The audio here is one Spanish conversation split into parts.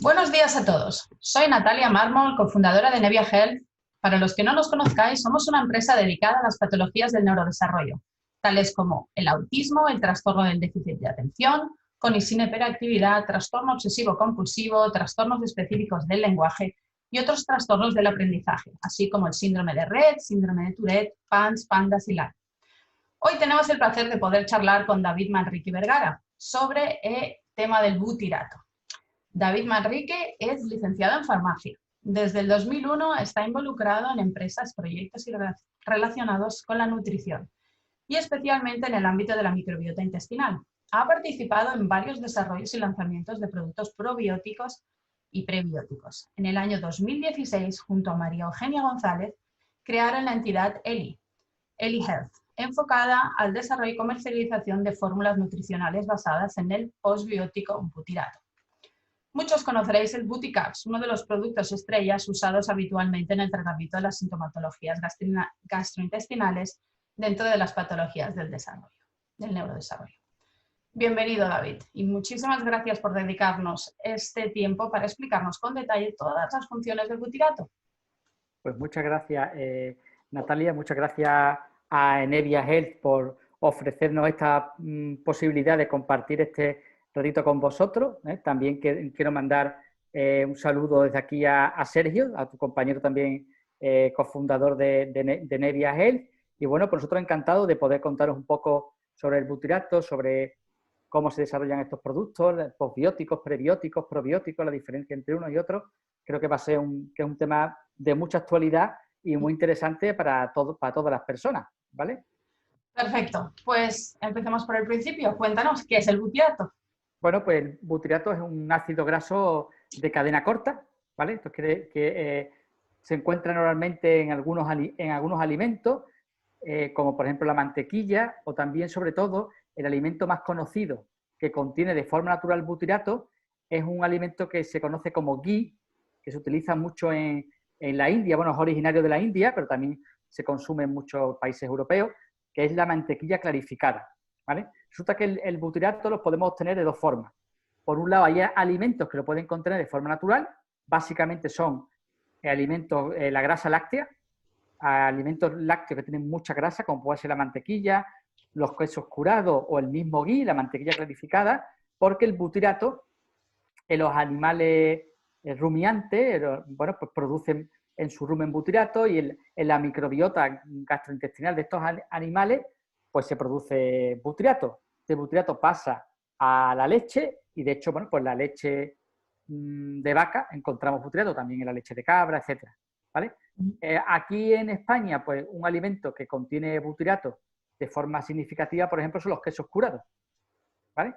Buenos días a todos. Soy Natalia Mármol, cofundadora de Nevia Health. Para los que no nos conozcáis, somos una empresa dedicada a las patologías del neurodesarrollo, tales como el autismo, el trastorno del déficit de atención, con y sin hiperactividad, trastorno obsesivo-compulsivo, trastornos específicos del lenguaje y otros trastornos del aprendizaje, así como el síndrome de Rett, síndrome de Tourette, PANS, PANDAS y LAN. Hoy tenemos el placer de poder charlar con David Manrique Vergara sobre el tema del butirato. David Manrique es licenciado en farmacia. Desde el 2001 está involucrado en empresas, proyectos relacionados con la nutrición y especialmente en el ámbito de la microbiota intestinal. Ha participado en varios desarrollos y lanzamientos de productos probióticos y prebióticos. En el año 2016, junto a María Eugenia González, crearon la entidad Eli Health, enfocada al desarrollo y comercialización de fórmulas nutricionales basadas en el postbiótico butirato. Muchos conoceréis el Buticaps, uno de los productos estrellas usados habitualmente en el tratamiento de las sintomatologías gastrointestinales dentro de las patologías del desarrollo, del neurodesarrollo. Bienvenido, David, y muchísimas gracias por dedicarnos este tiempo para explicarnos con detalle todas las funciones del butirato. Pues muchas gracias, Natalia, muchas gracias a Nevia Health por ofrecernos esta posibilidad de compartir este ratito con vosotros. También quiero mandar un saludo desde aquí a Sergio, a tu compañero también cofundador de Nevia Health. Y bueno, por nosotros encantados de poder contaros un poco sobre el butirato, sobre cómo se desarrollan estos productos, postbióticos, prebióticos, probióticos, la diferencia entre uno y otro. Creo que va a ser un tema de mucha actualidad y muy interesante para todas las personas, ¿vale? Perfecto, pues empecemos por el principio. Cuéntanos, ¿qué es el butirato? Bueno, pues el butirato es un ácido graso de cadena corta, ¿vale? Esto quiere que se encuentra normalmente en algunos alimentos, como por ejemplo la mantequilla, o también, sobre todo, el alimento más conocido que contiene de forma natural butirato es un alimento que se conoce como ghee, que se utiliza mucho en la India. Bueno, es originario de la India, pero también se consume en muchos países europeos, que es la mantequilla clarificada, ¿vale? Resulta que el butirato lo podemos obtener de dos formas. Por un lado, hay alimentos que lo pueden contener de forma natural, básicamente son alimentos, la grasa láctea, alimentos lácteos que tienen mucha grasa, como puede ser la mantequilla, los quesos curados o el mismo ghee, la mantequilla clarificada, porque el butirato en los animales rumiantes, bueno, pues producen en su rumen butirato, y en la microbiota gastrointestinal de estos animales pues se produce butirato. Este butirato pasa a la leche y, de hecho, bueno, pues la leche de vaca encontramos butirato, también en la leche de cabra, etcétera, ¿vale? Aquí en España, pues un alimento que contiene butirato de forma significativa, por ejemplo, son los quesos curados, ¿vale?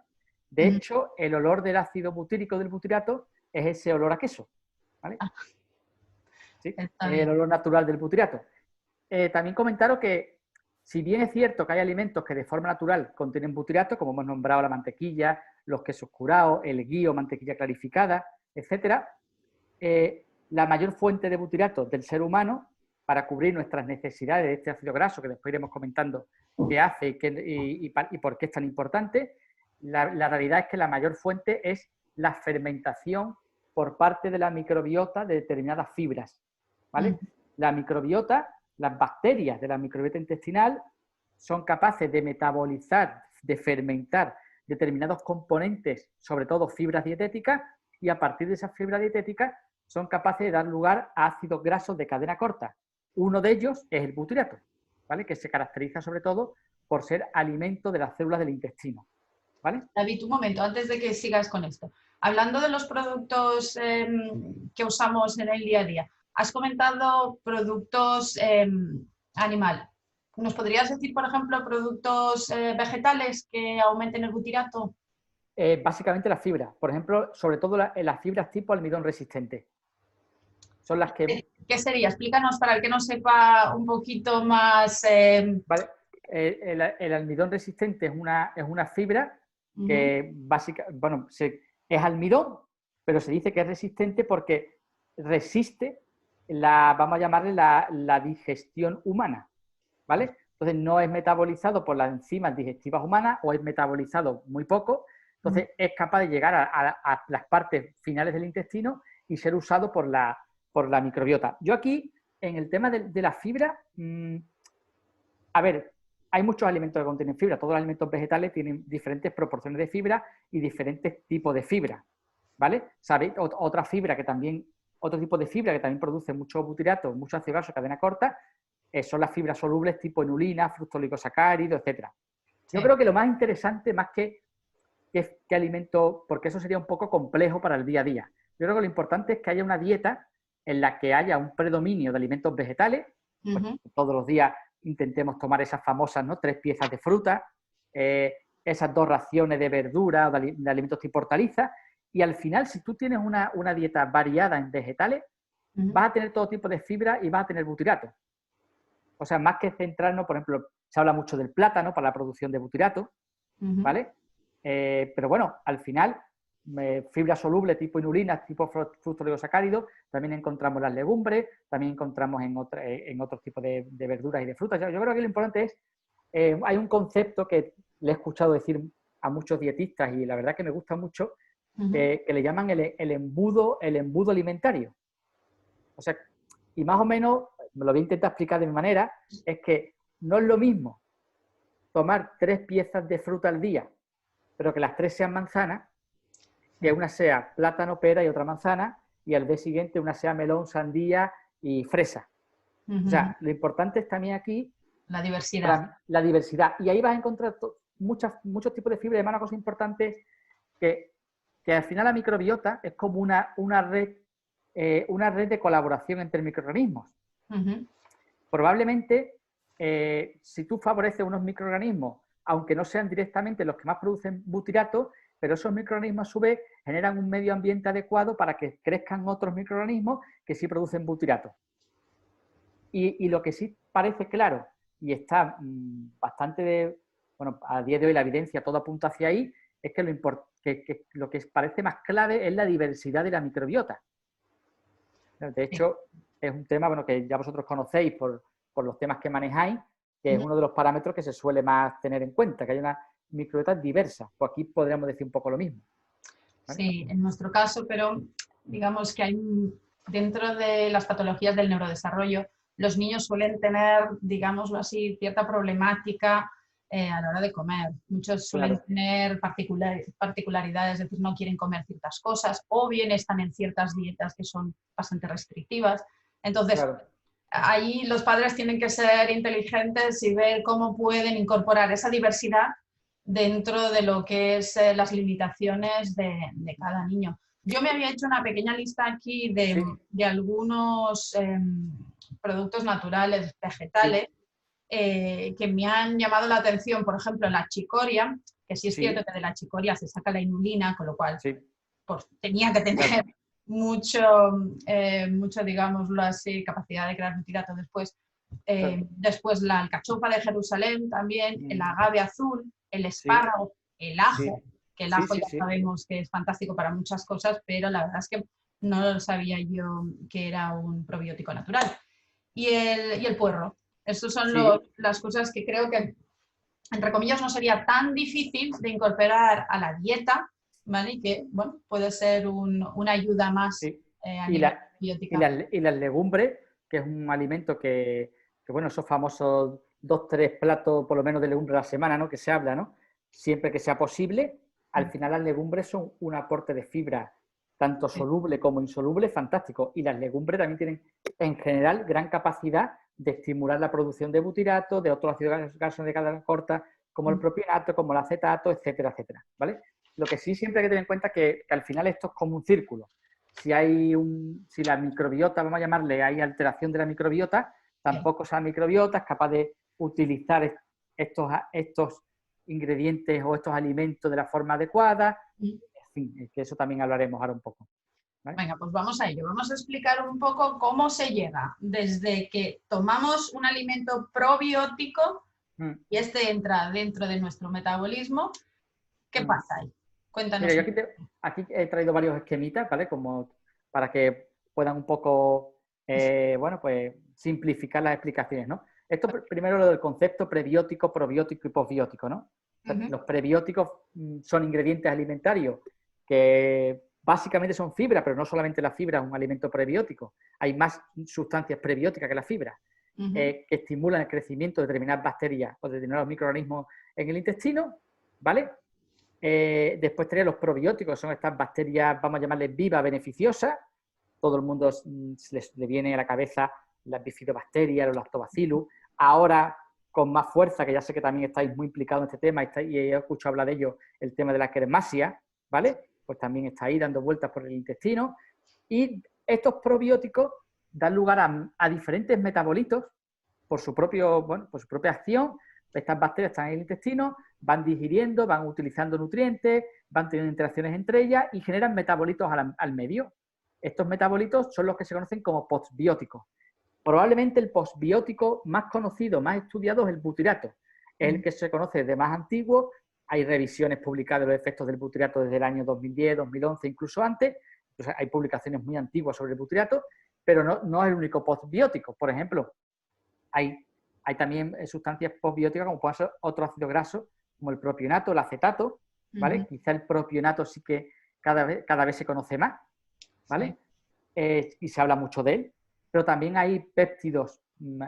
De hecho, el olor del ácido butírico del butirato es ese olor a queso, ¿vale? ¿Sí? Es el olor natural del butirato. También comentaros que, si bien es cierto que hay alimentos que de forma natural contienen butirato, como hemos nombrado la mantequilla, los quesos curados, el ghee o mantequilla clarificada, etcétera, la mayor fuente de butirato del ser humano para cubrir nuestras necesidades de este ácido graso, que después iremos comentando qué hace y por qué es tan importante, la realidad es que la mayor fuente es la fermentación por parte de la microbiota de determinadas fibras, ¿vale? La microbiota, las bacterias de la microbiota intestinal son capaces de metabolizar, de fermentar determinados componentes, sobre todo fibras dietéticas, y a partir de esas fibras dietéticas son capaces de dar lugar a ácidos grasos de cadena corta. Uno de ellos es el butirato, ¿vale? Que se caracteriza sobre todo por ser alimento de las células del intestino, ¿vale? David, un momento, antes de que sigas con esto. Hablando de los productos que usamos en el día a día, has comentado productos animal. ¿Nos podrías decir, por ejemplo, productos vegetales que aumenten el butirato? Básicamente las fibras. Por ejemplo, sobre todo las fibras tipo almidón resistente. Son las que... ¿Qué sería? Explícanos para el que no sepa un poquito más. Vale. El almidón resistente es una fibra que bueno, es almidón, pero se dice que es resistente porque resiste vamos a llamarle la digestión humana, ¿vale? Entonces no es metabolizado por las enzimas digestivas humanas, o es metabolizado muy poco, Entonces, es capaz de llegar a las partes finales del intestino y ser usado por la microbiota. Yo aquí, en el tema de la fibra, a ver, hay muchos alimentos que contienen fibra. Todos los alimentos vegetales tienen diferentes proporciones de fibra y diferentes tipos de fibra, ¿vale? ¿Sabéis? Otra fibra que también, otro tipo de fibra que también produce mucho butirato, mucho ácido graso, cadena corta, son las fibras solubles tipo inulina, fructoligosacáridos, etcétera. Sí. Yo creo que lo más interesante, más que alimento, porque eso sería un poco complejo para el día a día. Yo creo que lo importante es que haya una dieta en la que haya un predominio de alimentos vegetales. Pues, todos los días intentemos tomar esas famosas, ¿no?, 3 piezas de fruta, esas 2 raciones de verdura o de alimentos tipo hortalizas, y al final, si tú tienes una dieta variada en vegetales, vas a tener todo tipo de fibra y vas a tener butirato. O sea, más que centrarnos, por ejemplo, se habla mucho del plátano para la producción de butirato, ¿vale? Pero bueno, al final, fibra soluble tipo inulina, tipo fructoligosacáridos, también encontramos las legumbres, también encontramos en otros tipos de verduras y de frutas. Yo creo que lo importante es, hay un concepto que le he escuchado decir a muchos dietistas y la verdad que me gusta mucho, que le llaman el embudo alimentario. O sea, y más o menos, me lo voy a intentar explicar de mi manera, es que no es lo mismo tomar 3 piezas de fruta al día, pero que las 3 sean manzanas, que una sea plátano, pera y otra manzana, y al día siguiente una sea melón, sandía y fresa. O sea, lo importante es también aquí la diversidad. La diversidad. Y ahí vas a encontrar muchos tipos de fibra. Y además, una cosa importante es que al final la microbiota es como una red de colaboración entre microorganismos. Probablemente, si tú favoreces unos microorganismos, aunque no sean directamente los que más producen butirato, pero esos microorganismos a su vez generan un medio ambiente adecuado para que crezcan otros microorganismos que sí producen butirato. Y lo que sí parece claro, y está bastante, bueno, a día de hoy la evidencia todo apunta hacia ahí, es que lo que parece más clave es la diversidad de la microbiota. De hecho, es un tema, bueno, que ya vosotros conocéis por los temas que manejáis, que es uno de los parámetros que se suele más tener en cuenta, que hay una microbiota diversa. Pues aquí podríamos decir un poco lo mismo, ¿vale? Sí, en nuestro caso, pero digamos que hay dentro de las patologías del neurodesarrollo, los niños suelen tener, digámoslo así, cierta problemática a la hora de comer. Muchos suelen tener particularidades, es decir, no quieren comer ciertas cosas o bien están en ciertas dietas que son bastante restrictivas. Entonces, ahí los padres tienen que ser inteligentes y ver cómo pueden incorporar esa diversidad dentro de lo que es las limitaciones de cada niño. Yo me había hecho una pequeña lista aquí de algunos productos naturales, vegetales, que me han llamado la atención. Por ejemplo, la chicoria, que sí es cierto que de la chicoria se saca la inulina, con lo cual pues, tenía que tener mucho, digámoslo así, capacidad de crear butirato después. Después la alcachofa de Jerusalén también, el agave azul, el espárrago, el ajo, que el ajo ya sabemos que es fantástico para muchas cosas, pero la verdad es que no lo sabía yo que era un probiótico natural. Y el puerro. Estas son las cosas que creo que, entre comillas, no sería tan difícil de incorporar a la dieta, ¿vale? Y que, bueno, puede ser una ayuda más a nivel biótica. Y las legumbres, que es un alimento que bueno, esos famosos 2-3 platos por lo menos de legumbres a la semana, ¿no?, que se habla, ¿no? Siempre que sea posible, al final las legumbres son un aporte de fibra, tanto soluble como insoluble, fantástico. Y las legumbres también tienen, en general, gran capacidad de estimular la producción de butirato, de otros ácidos grasos de cadena corta, como el propionato, como el acetato, etcétera, etcétera, ¿vale? Lo que sí siempre hay que tener en cuenta es que al final esto es como un círculo. Si la microbiota, vamos a llamarle, hay alteración de la microbiota, tampoco esa microbiota es capaz de utilizar estos ingredientes o estos alimentos de la forma adecuada. En fin, que eso también hablaremos ahora un poco, ¿vale? Venga, pues vamos a ello. Vamos a explicar un poco cómo se llega desde que tomamos un alimento probiótico y este entra dentro de nuestro metabolismo. ¿Qué pasa ahí? Cuéntanos. Mira, yo aquí he traído varios esquemitas, ¿vale? Como para que puedan un poco, bueno, pues simplificar las explicaciones, ¿no? Esto primero lo del concepto prebiótico, probiótico y posbiótico, ¿no? Los prebióticos son ingredientes alimentarios que básicamente son fibra, pero no solamente la fibra es un alimento prebiótico. Hay más sustancias prebióticas que la fibra, que estimulan el crecimiento de determinadas bacterias o de determinados microorganismos en el intestino, ¿vale? Después tenemos los probióticos, son estas bacterias, vamos a llamarles vivas, beneficiosas. Todo el mundo le viene a la cabeza las bifidobacterias, los lactobacillus. Ahora, con más fuerza, que ya sé que también estáis muy implicados en este tema y he escuchado hablar de ello, el tema de la kermasia, ¿vale? Pues también está ahí dando vueltas por el intestino. Y estos probióticos dan lugar a diferentes metabolitos por su propia acción. Estas bacterias están en el intestino, van digiriendo, van utilizando nutrientes, van teniendo interacciones entre ellas y generan metabolitos al medio. Estos metabolitos son los que se conocen como postbióticos. Probablemente el postbiótico más conocido, más estudiado es el butirato. Es el que se conoce de más antiguo. Hay revisiones publicadas de los efectos del butirato desde el año 2010, 2011, incluso antes. Entonces, hay publicaciones muy antiguas sobre el butirato, pero no es el único postbiótico. Por ejemplo, hay también sustancias postbióticas como pueden ser otros ácidos grasos, como el propionato, el acetato, ¿vale? Quizá el propionato sí que cada vez se conoce más, ¿vale? Sí. Y se habla mucho de él, pero también hay péptidos,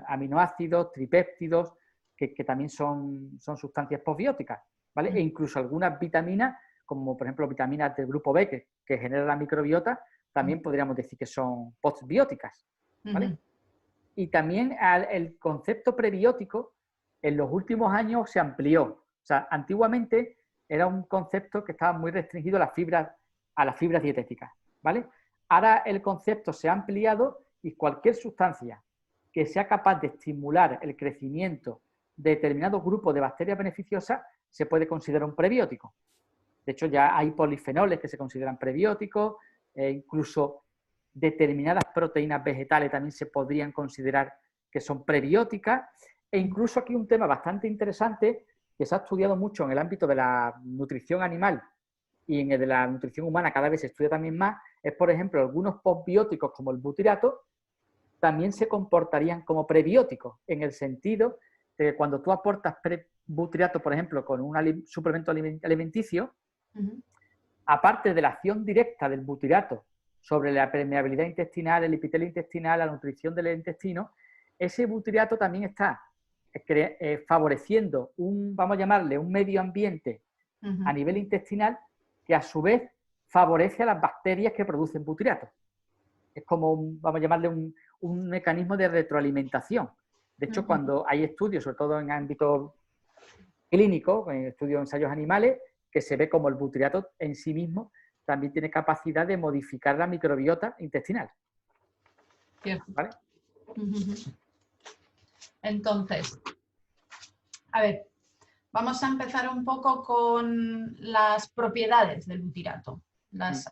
aminoácidos, tripéptidos, que también son sustancias postbióticas, ¿vale? E incluso algunas vitaminas, como por ejemplo vitaminas del grupo B que genera la microbiota, también podríamos decir que son postbióticas, ¿vale? Y también el concepto prebiótico en los últimos años se amplió. O sea, antiguamente era un concepto que estaba muy restringido a las fibras dietéticas, ¿vale? Ahora el concepto se ha ampliado y cualquier sustancia que sea capaz de estimular el crecimiento de determinados grupos de bacterias beneficiosas se puede considerar un prebiótico. De hecho, ya hay polifenoles que se consideran prebióticos, incluso determinadas proteínas vegetales también se podrían considerar que son prebióticas, e incluso aquí un tema bastante interesante que se ha estudiado mucho en el ámbito de la nutrición animal y en el de la nutrición humana cada vez se estudia también más, es por ejemplo algunos postbióticos como el butirato también se comportarían como prebióticos, en el sentido de que cuando tú aportas butirato, por ejemplo, con un suplemento alimenticio, aparte de la acción directa del butirato sobre la permeabilidad intestinal, el epitelio intestinal, la nutrición del intestino, ese butirato también está favoreciendo vamos a llamarle, un medio ambiente a nivel intestinal que a su vez favorece a las bacterias que producen butirato. Es como, vamos a llamarle, un mecanismo de retroalimentación. De hecho, cuando hay estudios, sobre todo en ámbito clínico, en estudios de ensayos animales, que se ve como el butirato en sí mismo también tiene capacidad de modificar la microbiota intestinal. Cierto. ¿Vale? Entonces, a ver, vamos a empezar un poco con las propiedades del butirato.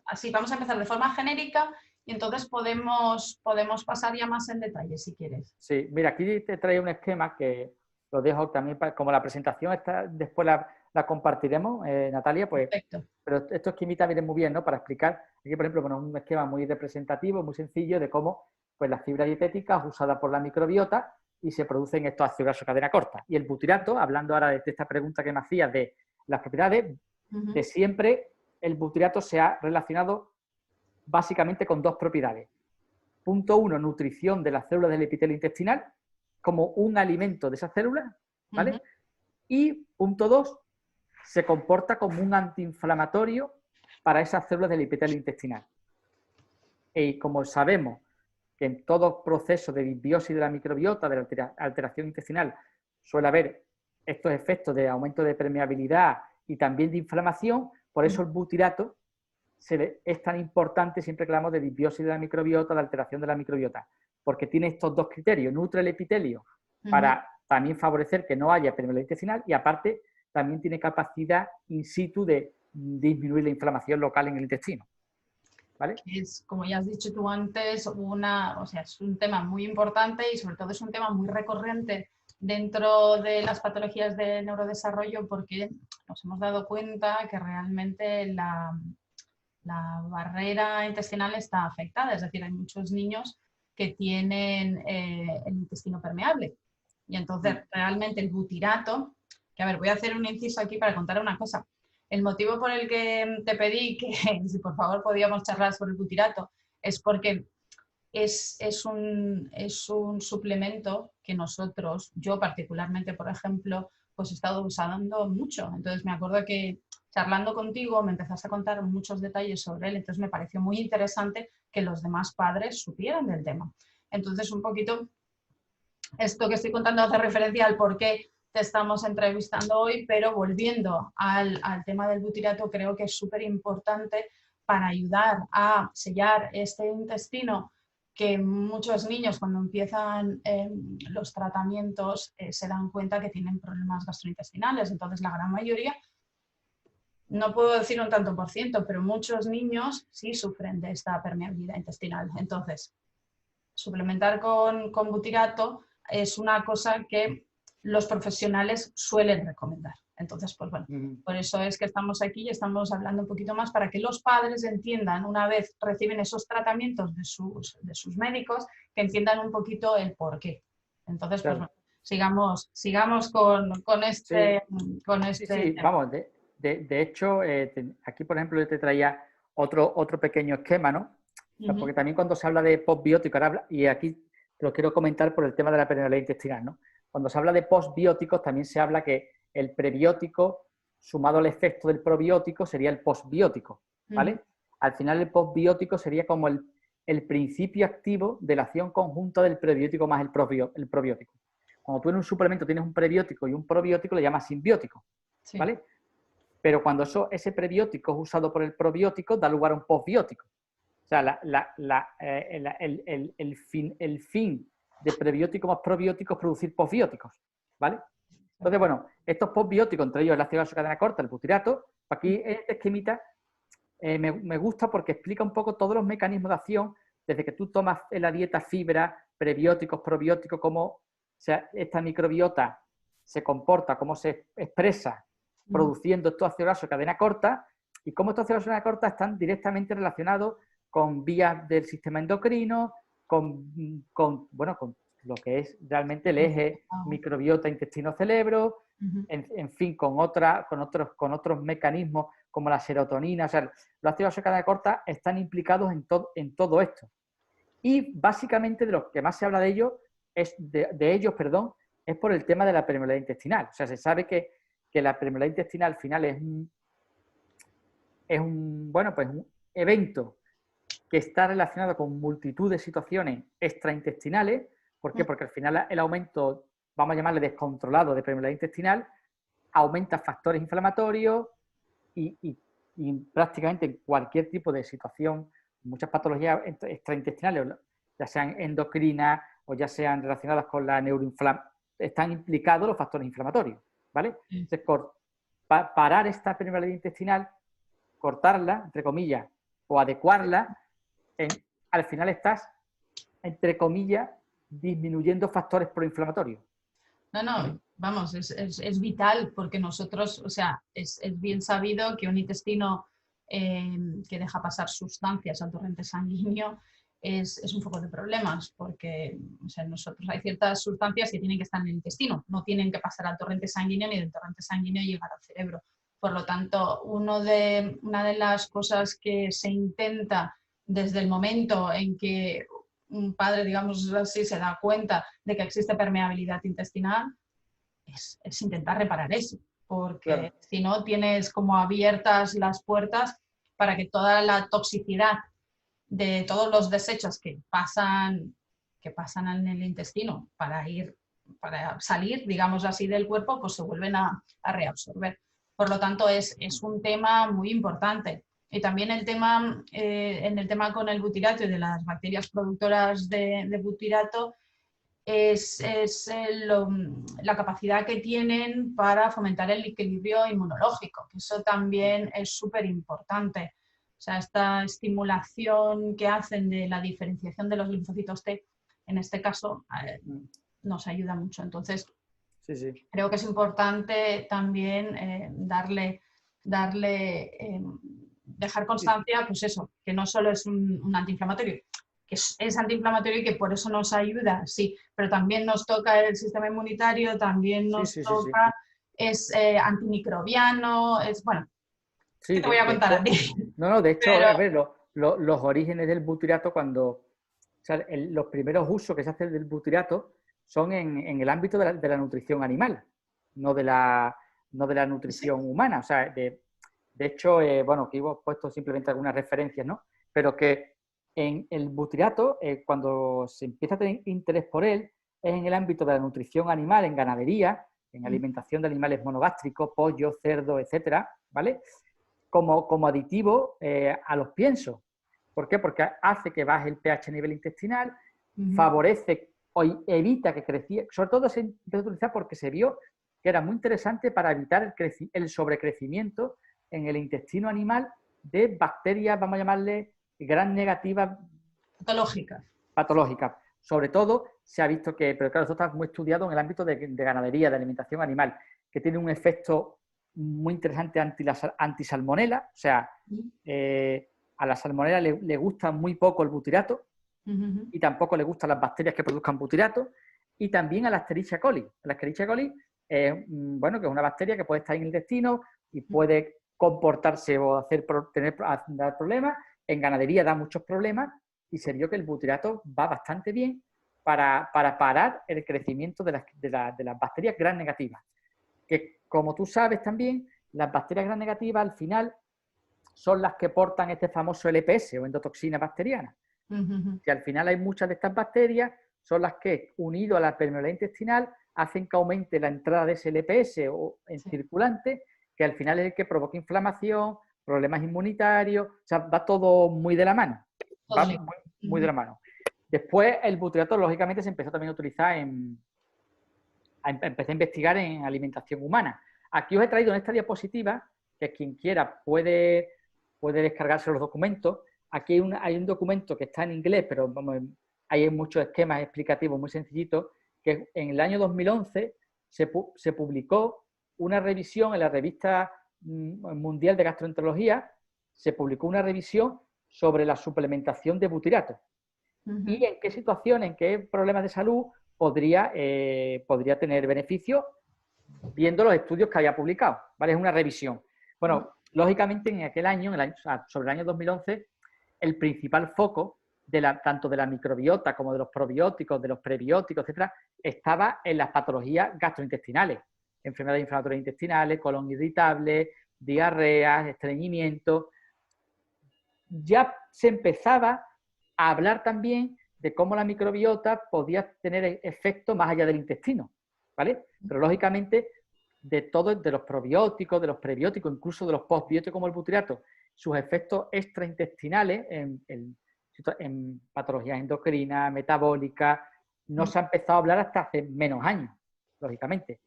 Así, vamos a empezar de forma genérica y entonces podemos pasar ya más en detalle, si quieres. Sí, mira, aquí te traigo un esquema que lo dejo también, como la presentación está, después la compartiremos, Natalia, pues. Perfecto. Pero estos esquemitas vienen muy bien, ¿no? Para explicar, aquí por ejemplo, con un esquema muy representativo, muy sencillo, de cómo pues, la fibra dietética es usada por la microbiota y se producen estos ácidos grasos de cadena corta. Y el butirato, hablando ahora de esta pregunta que me hacías de las propiedades, de siempre el butirato se ha relacionado básicamente con dos propiedades. Punto 1, nutrición de las células del epitelio intestinal, como un alimento de esas células, ¿vale? Y punto 2, se comporta como un antiinflamatorio para esas células del epitelio intestinal. Y como sabemos que en todo proceso de disbiosis de la microbiota, de la alteración intestinal, suele haber estos efectos de aumento de permeabilidad y también de inflamación, por eso el butirato es tan importante siempre que hablamos de disbiosis de la microbiota, de alteración de la microbiota, porque tiene estos dos criterios: nutre el epitelio para también favorecer que no haya permeabilidad intestinal y aparte también tiene capacidad in situ de disminuir la inflamación local en el intestino. ¿Vale? Es, como ya has dicho tú antes, es un tema muy importante y sobre todo es un tema muy recurrente dentro de las patologías de neurodesarrollo, porque nos hemos dado cuenta que realmente la barrera intestinal está afectada. Es decir, hay muchos niños que tienen el intestino permeable y entonces realmente el butirato que, a ver, voy a hacer un inciso aquí para contar una cosa. El motivo por el que te pedí que si por favor podíamos charlar sobre el butirato es porque es un suplemento que nosotros, yo particularmente, por ejemplo, pues he estado usando mucho. Entonces me acuerdo que charlando contigo me empezaste a contar muchos detalles sobre él, entonces me pareció muy interesante que los demás padres supieran del tema. Entonces un poquito esto que estoy contando hace referencia al por qué te estamos entrevistando hoy, pero volviendo al tema del butirato, creo que es súper importante para ayudar a sellar este intestino, que muchos niños cuando empiezan los tratamientos se dan cuenta que tienen problemas gastrointestinales. Entonces la gran mayoría, no puedo decir un tanto por ciento, pero muchos niños sí sufren de esta permeabilidad intestinal. Entonces, suplementar con butirato es una cosa que los profesionales suelen recomendar. Entonces, pues bueno, por eso es que estamos aquí y estamos hablando un poquito más para que los padres entiendan, una vez reciben esos tratamientos de sus médicos, que entiendan un poquito el porqué. Entonces, pues bueno, sigamos con este... Sí, con este sí, tema. vamos, de hecho, aquí, por ejemplo, yo te traía otro pequeño esquema, ¿no? O sea, porque también cuando se habla de postbióticos, y aquí te lo quiero comentar por el tema de la permeabilidad intestinal, ¿no? Cuando se habla de postbióticos, también se habla que el prebiótico, sumado al efecto del probiótico, sería el postbiótico, ¿vale? Al final, el postbiótico sería como el principio activo de la acción conjunta del prebiótico más el probiótico. Cuando tú en un suplemento tienes un prebiótico y un probiótico, le llamas simbiótico, ¿vale? Pero cuando ese prebiótico es usado por el probiótico, da lugar a un postbiótico. O sea, el fin de prebiótico más probiótico es producir postbióticos, ¿vale? Entonces, bueno, estos postbióticos, entre ellos el ácido graso de cadena corta, el butirato, aquí este esquemita me gusta porque explica un poco todos los mecanismos de acción, desde que tú tomas en la dieta fibra, prebióticos, probióticos, cómo esta microbiota se comporta, cómo se expresa produciendo estos ácidos grasos de cadena corta, y cómo estos ácidos grasos de cadena corta están directamente relacionados con vías del sistema endocrino, con lo que es realmente el eje microbiota intestino-cerebro, en fin, con otros mecanismos como la serotonina. O sea, los ácidos grasos de cadena corta están implicados en todo esto. Y básicamente de lo que más se habla de ellos es por el tema de la permeabilidad intestinal. O sea, se sabe que la permeabilidad intestinal al final es un evento que está relacionado con multitud de situaciones extraintestinales. ¿Por qué? Porque al final el aumento, vamos a llamarle descontrolado, de permeabilidad intestinal, aumenta factores inflamatorios y prácticamente en cualquier tipo de situación, muchas patologías extraintestinales, ya sean endocrinas o ya sean relacionadas con la neuroinflamación, están implicados los factores inflamatorios, ¿vale? Entonces, parar esta permeabilidad intestinal, cortarla, entre comillas, o adecuarla, al final estás, entre comillas, disminuyendo factores proinflamatorios. No, vamos, es vital porque nosotros, o sea, es bien sabido que un intestino que deja pasar sustancias al torrente sanguíneo es un foco de problemas, porque o sea, nosotros hay ciertas sustancias que tienen que estar en el intestino, no tienen que pasar al torrente sanguíneo ni del torrente sanguíneo llegar al cerebro. Por lo tanto, una de las cosas que se intenta desde el momento en que un padre, digamos así, se da cuenta de que existe permeabilidad intestinal, es intentar reparar eso, porque si no tienes como abiertas las puertas para que toda la toxicidad de todos los desechos que pasan en el intestino para salir, digamos así, del cuerpo, pues se vuelven a reabsorber. Por lo tanto, es un tema muy importante. Y también en el tema con el butirato y de las bacterias productoras de butirato, es la capacidad que tienen para fomentar el equilibrio inmunológico, que eso también es súper importante. O sea, esta estimulación que hacen de la diferenciación de los linfocitos T, en este caso, nos ayuda mucho. Entonces, creo que es importante también dejar constancia, pues eso, que no solo es un antiinflamatorio, que es antiinflamatorio y que por eso nos ayuda, sí, pero también nos toca el sistema inmunitario, también nos toca es antimicrobiano, es, bueno, ¿qué Sí, te voy a contar a ti? no, de hecho, Pero, a ver, los orígenes del butirato, o sea, los primeros usos que se hacen del butirato son en el ámbito de la nutrición animal, no de la sí. nutrición humana. O sea, de hecho, bueno, aquí hemos puesto simplemente algunas referencias, ¿no? Pero que en el butirato, cuando se empieza a tener interés por él, es en el ámbito de la nutrición animal, en ganadería, en alimentación de animales monogástricos, pollo, cerdo, etcétera, ¿vale? Como aditivo a los piensos. ¿Por qué? Porque hace que baje el pH a nivel intestinal, favorece o evita que creciera, sobre todo se empezó a utilizar porque se vio que era muy interesante para evitar el sobrecrecimiento en el intestino animal de bacterias, vamos a llamarle, gran negativas Patológica. patológicas. Sobre todo se ha visto que, pero claro, esto está muy estudiado en el ámbito de ganadería, de alimentación animal, que tiene un efecto muy interesante antisalmonela, o sea, a la salmonela le gusta muy poco el butirato y tampoco le gustan las bacterias que produzcan butirato, y también a la Escherichia coli. La Escherichia coli, bueno, que es una bacteria que puede estar en el intestino y puede comportarse o dar problemas. En ganadería da muchos problemas y se vio que el butirato va bastante bien para parar el crecimiento de las bacterias gram negativas. Que, como tú sabes también, las bacterias gram negativas al final son las que portan este famoso LPS o endotoxina bacteriana. Que al final hay muchas de estas bacterias, son las que, unido a la permeabilidad intestinal, hacen que aumente la entrada de ese LPS o en circulante, que al final es el que provoca inflamación, problemas inmunitarios, o sea, va todo muy de la mano. Va muy de la mano. Después, el butirato, lógicamente, se empezó también a utilizar empecé a investigar en alimentación humana. Aquí os he traído en esta diapositiva, que quien quiera puede descargarse los documentos. Aquí hay un documento que está en inglés, pero vamos, hay muchos esquemas explicativos muy sencillitos, que en el año 2011 se publicó una revisión en la revista mundial de gastroenterología, se publicó una revisión sobre la suplementación de butirato y en qué situaciones, en qué problemas de salud podría tener beneficio viendo los estudios que había publicado, ¿vale? Es una revisión. Bueno, lógicamente en aquel año, sobre el año 2011, el principal foco tanto de la microbiota como de los probióticos, de los prebióticos, etcétera, estaba en las patologías gastrointestinales, enfermedades inflamatorias intestinales, colon irritable, diarreas, estreñimiento. Ya se empezaba a hablar también de cómo la microbiota podía tener efectos más allá del intestino, ¿vale? Pero lógicamente de los probióticos, de los prebióticos, incluso de los postbióticos como el butirato, sus efectos extraintestinales en patologías endocrinas, metabólicas, no se ha empezado a hablar hasta hace menos años, lógicamente.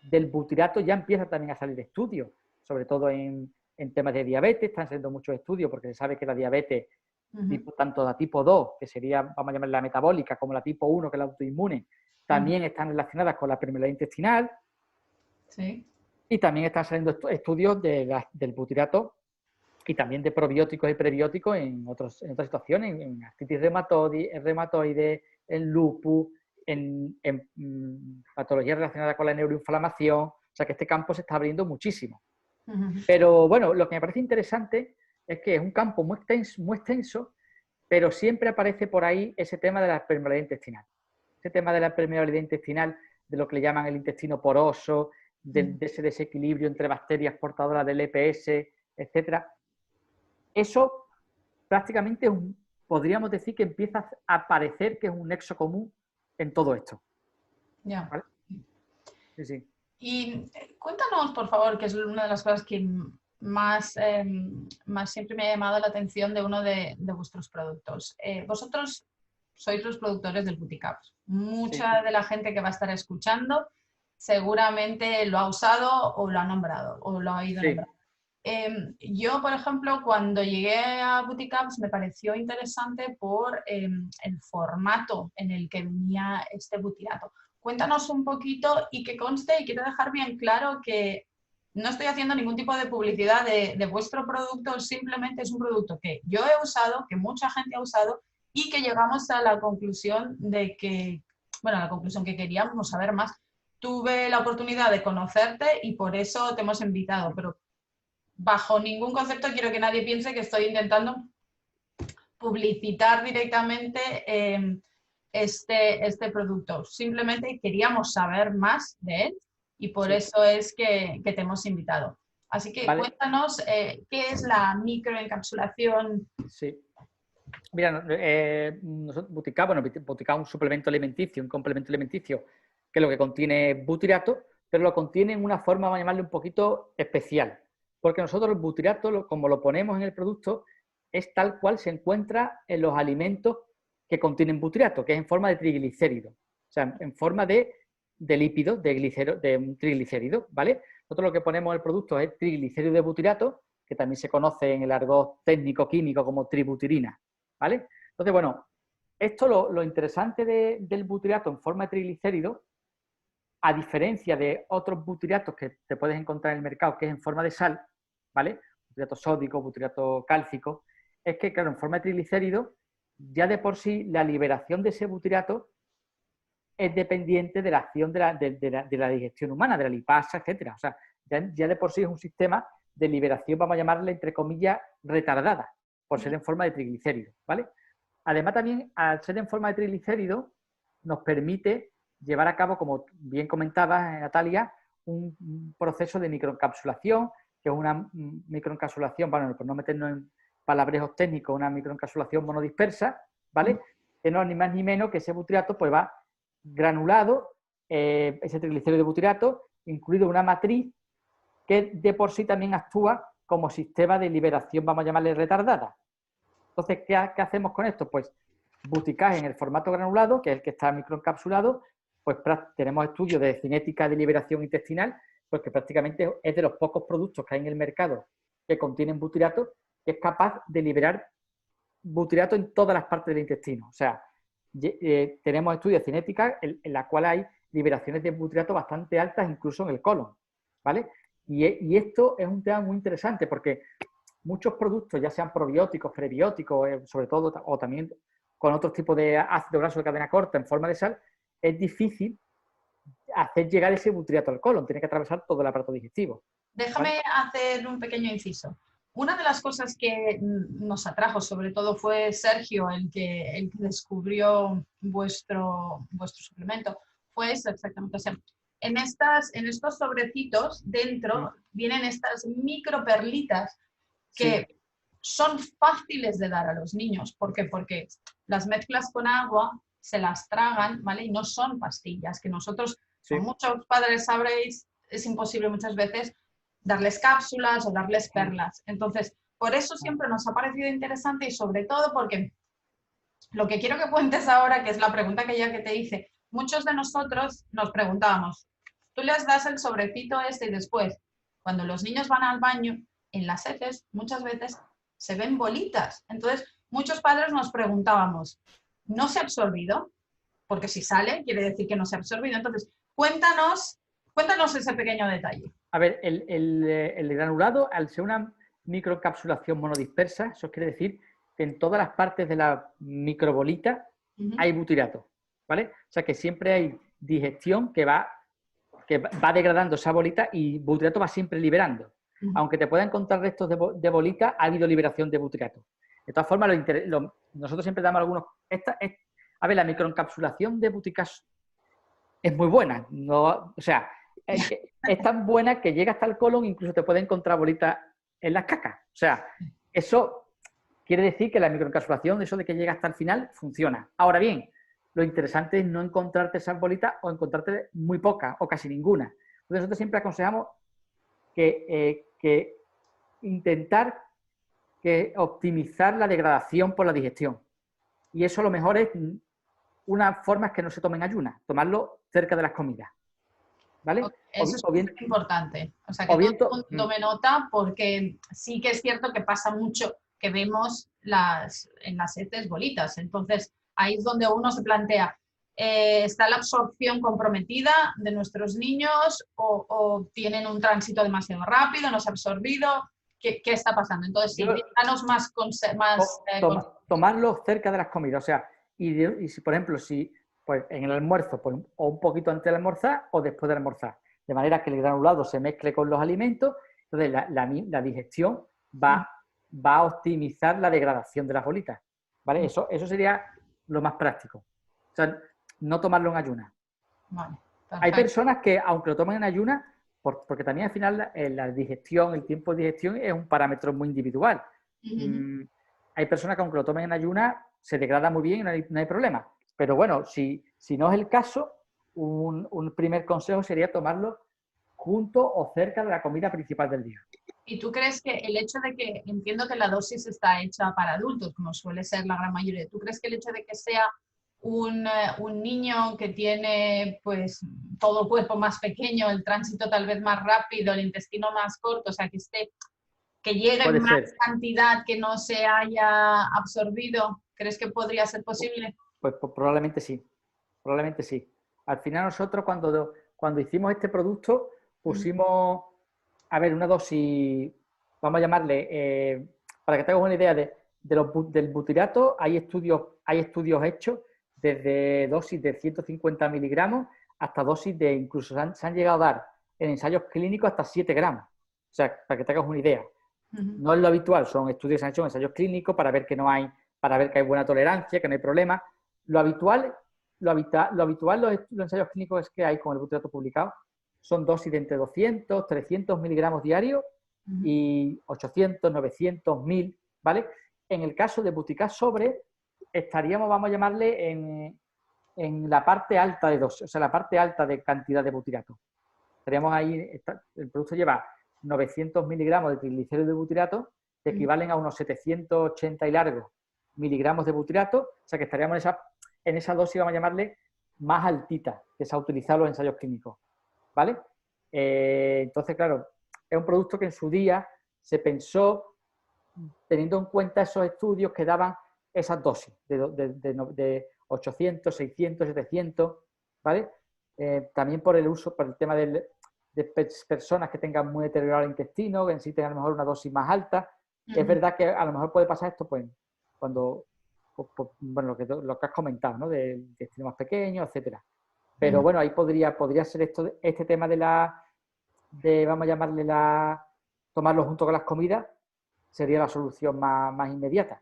Del butirato ya empieza también a salir estudios, sobre todo en temas de diabetes, están saliendo muchos estudios porque se sabe que la diabetes, tanto la tipo 2, que sería, vamos a llamarla metabólica, como la tipo 1, que es la autoinmune, también están relacionadas con la permeabilidad intestinal. Sí. Y también están saliendo estudios del butirato y también de probióticos y prebióticos en otras situaciones, en artritis reumatoide, en lupus, en patologías relacionadas con la neuroinflamación. O sea que este campo se está abriendo muchísimo. Pero bueno, lo que me parece interesante es que es un campo muy extenso, pero siempre aparece por ahí ese tema de la permeabilidad intestinal. Ese tema de la permeabilidad intestinal, de lo que le llaman el intestino poroso, de ese desequilibrio entre bacterias portadoras del EPS, etcétera. Eso prácticamente podríamos decir que empieza a parecer que es un nexo común en todo esto. Ya. ¿Vale? Sí, sí. Y cuéntanos, por favor, que es una de las cosas que más siempre me ha llamado la atención de uno de vuestros productos. Vosotros sois los productores del Buticaps. Mucha de la gente que va a estar escuchando seguramente lo ha usado o lo ha nombrado o lo ha oído nombrar. Yo, por ejemplo, cuando llegué a Buticaps me pareció interesante por el formato en el que venía este butirato. Cuéntanos un poquito y que conste, y quiero dejar bien claro que no estoy haciendo ningún tipo de publicidad de vuestro producto, simplemente es un producto que yo he usado, que mucha gente ha usado y que llegamos a la conclusión de que, bueno, a la conclusión que queríamos saber más. tuve la oportunidad de conocerte y por eso te hemos invitado, pero bajo ningún concepto quiero que nadie piense que estoy intentando publicitar directamente este producto. Simplemente queríamos saber más de él y por eso es que te hemos invitado. Así que cuéntanos qué es la microencapsulación. Sí. Mira, nosotros, Butica es un suplemento alimenticio, un complemento alimenticio, que es lo que contiene butirato, pero lo contiene en una forma, vamos a llamarle un poquito especial. Porque nosotros el butirato, como lo ponemos en el producto, es tal cual se encuentra en los alimentos que contienen butirato, que es en forma de triglicérido. O sea, en forma de lípido, de un triglicérido, ¿vale? Nosotros lo que ponemos en el producto es triglicérido de butirato, que también se conoce en el argot técnico-químico como tributirina, ¿vale? Entonces, bueno, esto lo interesante del butirato en forma de triglicérido, a diferencia de otros butiratos que te puedes encontrar en el mercado, que es en forma de sal, ¿vale? Butirato sódico, butirato cálcico, es que, claro, en forma de triglicérido, ya de por sí la liberación de ese butirato es dependiente de la acción de la digestión humana, de la lipasa, etcétera. O sea, ya de por sí es un sistema de liberación, vamos a llamarle, entre comillas, retardada, por ser en forma de triglicérido, ¿vale? Además, también, al ser en forma de triglicérido, nos permite llevar a cabo, como bien comentabas, Natalia, un proceso de microencapsulación, que es una microencapsulación, bueno, por no meternos en palabrejos técnicos, una microencapsulación monodispersa, ¿vale? Que no es ni más ni menos que ese butirato pues va granulado, ese triglicérido de butirato, incluido una matriz que de por sí también actúa como sistema de liberación, vamos a llamarle retardada. Entonces, ¿qué hacemos con esto? Pues Buticage en el formato granulado, que es el que está microencapsulado, pues tenemos estudios de cinética de liberación intestinal, pues que prácticamente es de los pocos productos que hay en el mercado que contienen butirato, que es capaz de liberar butirato en todas las partes del intestino. O sea, tenemos estudios de cinética en la cual hay liberaciones de butirato bastante altas, incluso en el colon, ¿vale? Y esto es un tema muy interesante porque muchos productos, ya sean probióticos, prebióticos, sobre todo, o también con otros tipos de ácido graso de cadena corta en forma de sal, es difícil hacer llegar ese butirato al colon, tiene que atravesar todo el aparato digestivo. Déjame hacer un pequeño inciso. Una de las cosas que nos atrajo, sobre todo, fue Sergio, el que descubrió vuestro suplemento. Fue eso exactamente. O sea, en estos sobrecitos, dentro, vienen estas microperlitas que son fáciles de dar a los niños. ¿Por qué? Porque las mezclas con agua, se las tragan, ¿vale? Y no son pastillas, que nosotros, como muchos padres sabréis, es imposible muchas veces darles cápsulas o darles perlas. Entonces, por eso siempre nos ha parecido interesante y sobre todo porque lo que quiero que cuentes ahora, que es la pregunta que ya que te hice, muchos de nosotros nos preguntábamos, tú les das el sobrecito este y después, cuando los niños van al baño, en las heces muchas veces se ven bolitas. Entonces, muchos padres nos preguntábamos, ¿no se ha absorbido? Porque si sale, quiere decir que no se ha absorbido. Entonces, cuéntanos ese pequeño detalle. A ver, el granulado, al ser una microencapsulación monodispersa, eso quiere decir que en todas las partes de la microbolita hay butirato, ¿vale? O sea que siempre hay digestión que va degradando esa bolita y butirato va siempre liberando. Aunque te puedan encontrar restos de bolita, ha habido liberación de butirato. De todas formas, nosotros siempre damos algunos... A ver, la microencapsulación de Buticage es muy buena. O sea, es tan buena que llega hasta el colon, incluso te puede encontrar bolitas en las cacas. O sea, eso quiere decir que la microencapsulación, eso de que llega hasta el final, funciona. Ahora bien, lo interesante es no encontrarte esas bolitas o encontrarte muy pocas o casi ninguna. Entonces nosotros siempre aconsejamos que intentar optimizar la degradación por la digestión. Y eso lo mejor es una forma es que no se tomen ayunas, tomarlo cerca de las comidas. ¿Vale? Eso es bien importante. O sea, que todo el mundo tome nota porque sí que es cierto que pasa mucho que vemos en las heces bolitas. Entonces, ahí es donde uno se plantea, ¿está la absorción comprometida de nuestros niños o tienen un tránsito demasiado rápido, no se ha absorbido? ¿Qué está pasando? Entonces, sí, danos más tomarlo cerca de las comidas. O sea, y si, por ejemplo, si pues en el almuerzo, pues, o un poquito antes de almorzar o después de almorzar. De manera que el granulado se mezcle con los alimentos, entonces la digestión va a optimizar la degradación de las bolitas, ¿vale? Eso sería lo más práctico. O sea, no tomarlo en ayunas. Vale, Hay perfecto. personas que, aunque lo tomen en ayunas, porque también al final la digestión, el tiempo de digestión es un parámetro muy individual. Hay personas que aunque lo tomen en ayunas, se degrada muy bien y no hay problema. Pero bueno, si no es el caso, un primer consejo sería tomarlo junto o cerca de la comida principal del día. ¿Y tú crees que el hecho de que, entiendo que la dosis está hecha para adultos, como suele ser la gran mayoría, ¿tú crees que el hecho de que sea un niño que tiene pues todo el cuerpo más pequeño, el tránsito tal vez más rápido, el intestino más corto, o sea, que llegue Puede más ser. cantidad que no se haya absorbido, ¿crees que podría ser posible? Pues probablemente sí. Probablemente sí. Al final nosotros cuando hicimos este producto pusimos, a ver, una dosis, vamos a llamarle, para que te hagas una idea del butirato, hay estudios hechos desde dosis de 150 miligramos hasta dosis de, incluso se han llegado a dar en ensayos clínicos hasta 7 gramos. O sea, para que te hagas una idea. No es lo habitual, son estudios que se han hecho en ensayos clínicos para ver que hay buena tolerancia, que no hay problema. Lo habitual, los ensayos clínicos que hay con el butirato publicado son dosis de entre 200, 300 miligramos diarios y 800, 900, 1000, ¿vale? En el caso de Buticast sobre, estaríamos, vamos a llamarle, en la parte alta de dosis, o sea, la parte alta de cantidad de butirato. Estaríamos ahí, el producto lleva 900 miligramos de triglicéridos de butirato, que equivalen a unos 780 y largos miligramos de butirato, o sea que estaríamos en esa dosis, vamos a llamarle, más altita que se ha utilizado en los ensayos clínicos, ¿vale? Entonces, claro, es un producto que en su día se pensó teniendo en cuenta esos estudios que daban esas dosis de 800, 600, 700, ¿vale? También por el tema de personas que tengan muy deteriorado el intestino, que necesiten a lo mejor una dosis más alta. Es verdad que a lo mejor puede pasar esto pues cuando, bueno, lo que has comentado, ¿no? Del intestino más pequeño, etcétera. Pero bueno, ahí podría ser este tema vamos a llamarle tomarlo junto con las comidas, sería la solución más inmediata.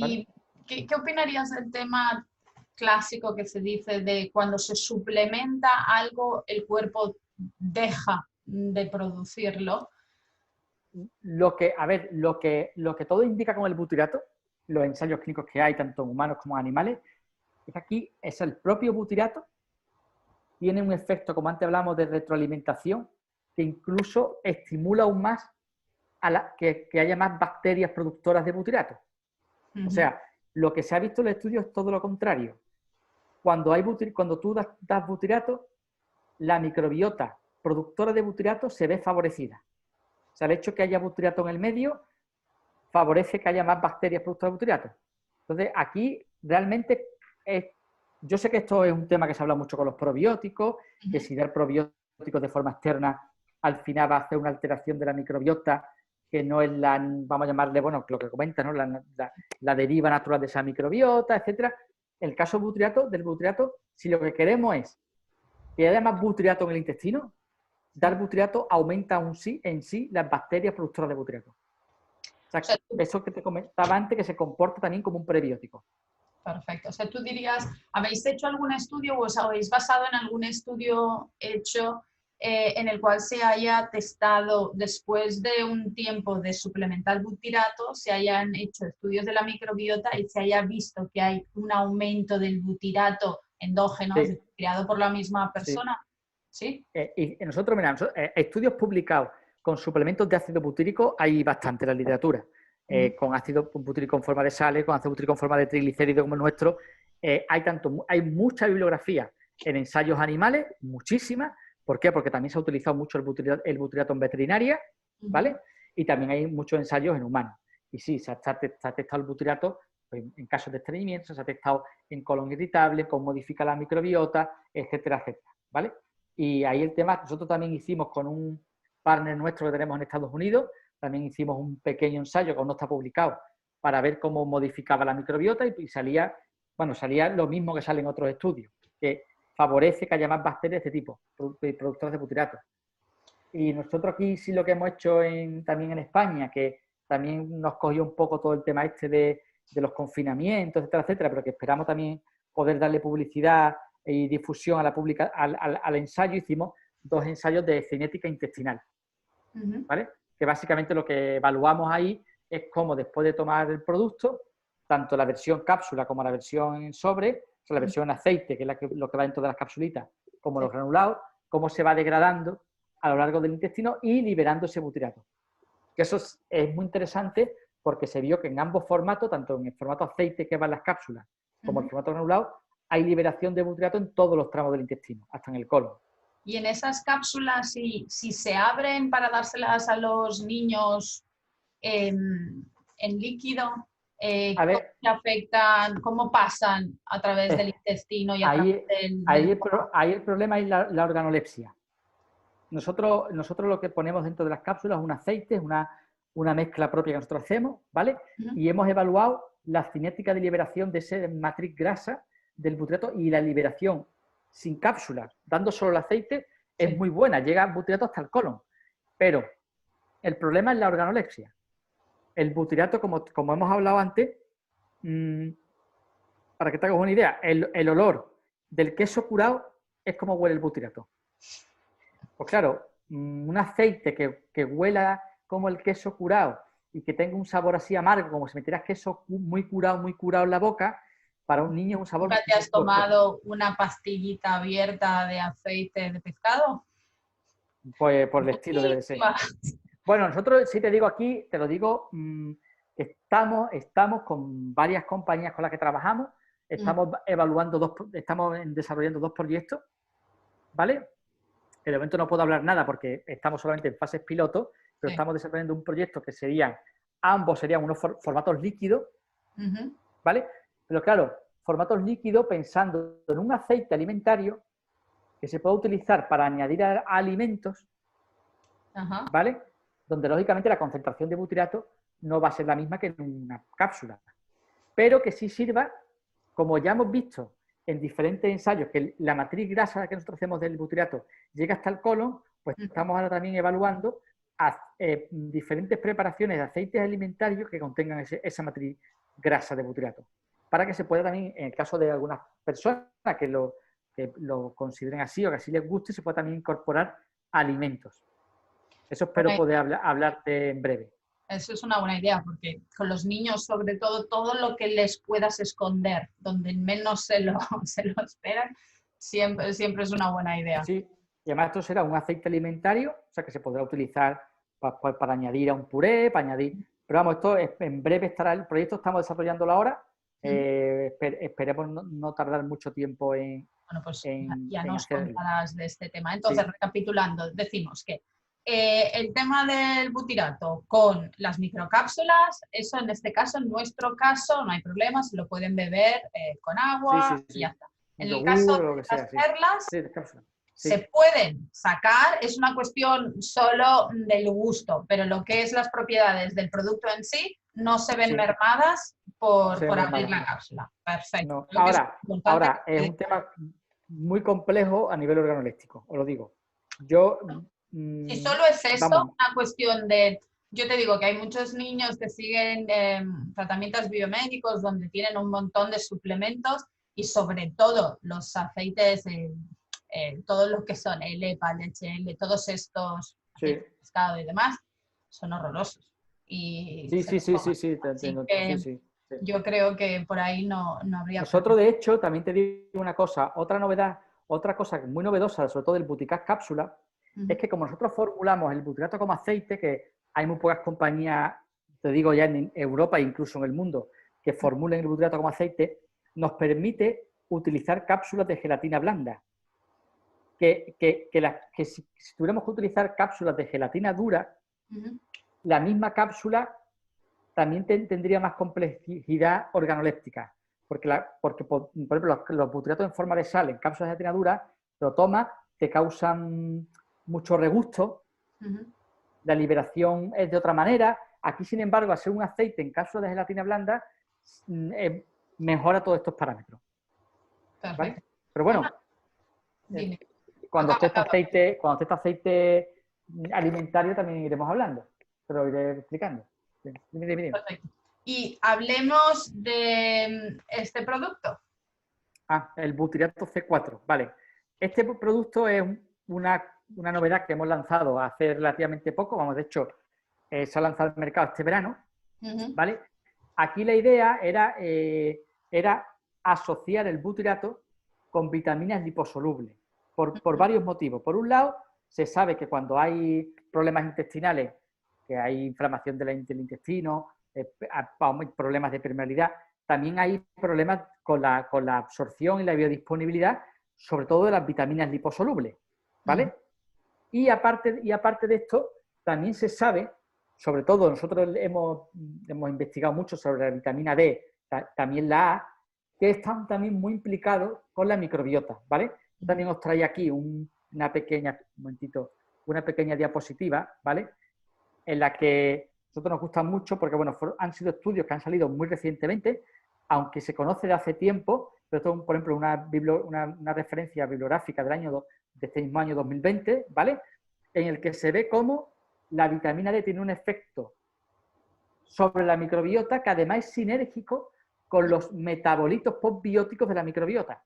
¿Vale? ¿Y qué opinarías del tema clásico que se dice de cuando se suplementa algo, el cuerpo deja de producirlo? Lo que todo indica con el butirato, los ensayos clínicos que hay, tanto en humanos como en animales, es que aquí es el propio butirato, tiene un efecto, como antes hablamos, de retroalimentación, que incluso estimula aún más que haya más bacterias productoras de butirato. O sea, lo que se ha visto en el estudio es todo lo contrario. Cuando tú das butirato, la microbiota productora de butirato se ve favorecida. O sea, el hecho de que haya butirato en el medio favorece que haya más bacterias productoras de butirato. Entonces, aquí realmente yo sé que esto es un tema que se habla mucho con los probióticos, que si dar probióticos de forma externa, al final va a hacer una alteración de la microbiota que no es vamos a llamarle, bueno, lo que comenta, ¿no? La deriva natural de esa microbiota, etcétera. El caso del butirato, si lo que queremos es que haya más butirato en el intestino, dar butirato aumenta en sí las bacterias productoras de butirato. O sea, eso que te comentaba antes, que se comporta también como un prebiótico. Perfecto. O sea, tú dirías, ¿habéis hecho algún estudio o os habéis basado en algún estudio hecho en el cual se haya testado después de un tiempo de suplementar butirato, se hayan hecho estudios de la microbiota y se haya visto que hay un aumento del butirato endógeno, Sí, creado por la misma sí. persona? ¿Sí? Y nosotros, mira, estudios publicados con suplementos de ácido butírico hay bastante en la literatura. Con ácido butírico en forma de sales, con ácido butírico en forma de triglicéridos como el nuestro. Hay mucha bibliografía en ensayos animales, muchísima. ¿Por qué? Porque también se ha utilizado mucho el butirato en veterinaria, ¿vale? Y también hay muchos ensayos en humanos. Y sí, se ha testado el butirato pues, en casos de estreñimiento, se ha testado en colon irritable, cómo modifica la microbiota, etcétera, etcétera, ¿vale? Y ahí el tema, nosotros también hicimos con un partner nuestro que tenemos en Estados Unidos, también hicimos un pequeño ensayo que aún no está publicado para ver cómo modificaba la microbiota y salía bueno, salía lo mismo que sale en otros estudios, que favorece que haya más bacterias de este tipo, productores de butirato. Y nosotros aquí sí lo que hemos hecho también en España, que también nos cogió un poco todo el tema este de los confinamientos, etcétera, etcétera, pero que esperamos también poder darle publicidad y difusión a al ensayo. Hicimos 2 ensayos de cinética intestinal, ¿vale? Que básicamente lo que evaluamos ahí es cómo después de tomar el producto, tanto la versión cápsula como la versión en sobre, o sea, la versión en aceite, que es lo que va dentro de las capsulitas, como los granulados, cómo se va degradando a lo largo del intestino y liberando ese butirato. Que eso es muy interesante porque se vio que en ambos formatos, tanto en el formato aceite que va en las cápsulas como en el formato granulado, hay liberación de butirato en todos los tramos del intestino, hasta en el colon. Y en esas cápsulas, si se abren para dárselas a los niños en líquido, ¿cómo se afectan? ¿Cómo pasan a través del intestino y a través del ahí el problema es la organolepsia. Nosotros lo que ponemos dentro de las cápsulas es un aceite, es una mezcla propia que nosotros hacemos, ¿vale? Y hemos evaluado la cinética de liberación de esa matriz grasa del butirato y la liberación sin cápsulas, dando solo el aceite, es muy buena, llega el butirato hasta el colon. Pero el problema es la organolepsia. El butirato, como hemos hablado antes, para que te hagas una idea, el olor del queso curado es como huele el butirato. Pues claro, un aceite que huela como el queso curado y que tenga un sabor así amargo, como si metieras queso muy curado en la boca, para un niño es un sabor... ¿Nunca te has tomado una pastillita abierta de aceite de pescado? Pues por el estilo debe de ser. Bueno, nosotros, si te digo aquí, te lo digo, estamos con varias compañías con las que trabajamos, estamos estamos desarrollando 2 proyectos, ¿vale? De momento no puedo hablar nada porque estamos solamente en fases piloto, pero estamos desarrollando un proyecto que ambos serían unos formatos líquidos, ¿vale? Pero claro, formatos líquidos pensando en un aceite alimentario que se puede utilizar para añadir a alimentos, ¿vale? Donde lógicamente la concentración de butirato no va a ser la misma que en una cápsula, pero que sí sirva, como ya hemos visto en diferentes ensayos, que la matriz grasa que nosotros hacemos del butirato llega hasta el colon, pues estamos ahora también evaluando diferentes preparaciones de aceites alimentarios que contengan esa matriz grasa de butirato, para que se pueda también, en el caso de algunas personas que lo consideren así o que así les guste, se pueda también incorporar alimentos. Eso espero poder hablarte en breve. Eso es una buena idea, porque con los niños, sobre todo lo que les puedas esconder, donde menos se lo esperan, siempre es una buena idea. Sí, y además esto será un aceite alimentario, o sea que se podrá utilizar para añadir a un puré, para añadir... Pero vamos, esto en breve estará el proyecto, estamos desarrollándolo ahora. Esperemos no tardar mucho tiempo en... Bueno, pues ya nos contarás de este tema. Entonces, recapitulando, decimos que el tema del butirato con las microcápsulas, eso en este caso, en nuestro caso, no hay problema, se lo pueden beber con agua y ya está. En el caso de las perlas, se pueden sacar, es una cuestión solo del gusto, pero lo que es las propiedades del producto en sí no se ven mermadas por abrir la cápsula. Perfecto. No. Ahora, es un tema muy complejo a nivel organoléptico, os lo digo. Si solo es eso, una cuestión de... Yo te digo que hay muchos niños que siguen tratamientos biomédicos donde tienen un montón de suplementos y sobre todo los aceites, todos los que son el EPA, el HL, todos estos, pescado y demás, son horrorosos. Y sí, te entiendo. Yo creo que por ahí no habría... Nosotros, de hecho, también te digo una cosa, otra cosa muy novedosa, sobre todo del Buticas cápsula, es que como nosotros formulamos el butirato como aceite, que hay muy pocas compañías, te digo ya en Europa e incluso en el mundo, que formulen el butirato como aceite, nos permite utilizar cápsulas de gelatina blanda. Que si tuviéramos que utilizar cápsulas de gelatina dura, la misma cápsula también tendría más complejidad organoléptica. Porque por ejemplo, los butiratos en forma de sal en cápsulas de gelatina dura, lo tomas, te causan mucho regusto, la liberación es de otra manera. Aquí, sin embargo, al ser un aceite en cápsulas de gelatina blanda, mejora todos estos parámetros. ¿Vale? Perfecto. Pero bueno, Dime. cuando esté este aceite alimentario también iremos hablando, pero lo iré explicando. Dime. Perfecto. Y hablemos de este producto. El butirato C4, vale. Este producto es una novedad que hemos lanzado hace relativamente poco, vamos, de hecho, se ha lanzado al mercado este verano, ¿vale? Aquí la idea era asociar el butirato con vitaminas liposolubles, por varios motivos. Por un lado, se sabe que cuando hay problemas intestinales, que hay inflamación del intestino, problemas de permeabilidad, también hay problemas con la absorción y la biodisponibilidad, sobre todo de las vitaminas liposolubles, ¿vale? Y aparte de esto, también se sabe, sobre todo nosotros hemos investigado mucho sobre la vitamina D, también la A, que están también muy implicados con la microbiota, ¿vale? También os traía aquí una pequeña diapositiva, ¿vale? En la que a nosotros nos gusta mucho porque, bueno, han sido estudios que han salido muy recientemente, aunque se conoce de hace tiempo, pero esto es, por ejemplo, una referencia bibliográfica de este mismo año 2020, ¿vale? En el que se ve cómo la vitamina D tiene un efecto sobre la microbiota que además es sinérgico con los metabolitos postbióticos de la microbiota,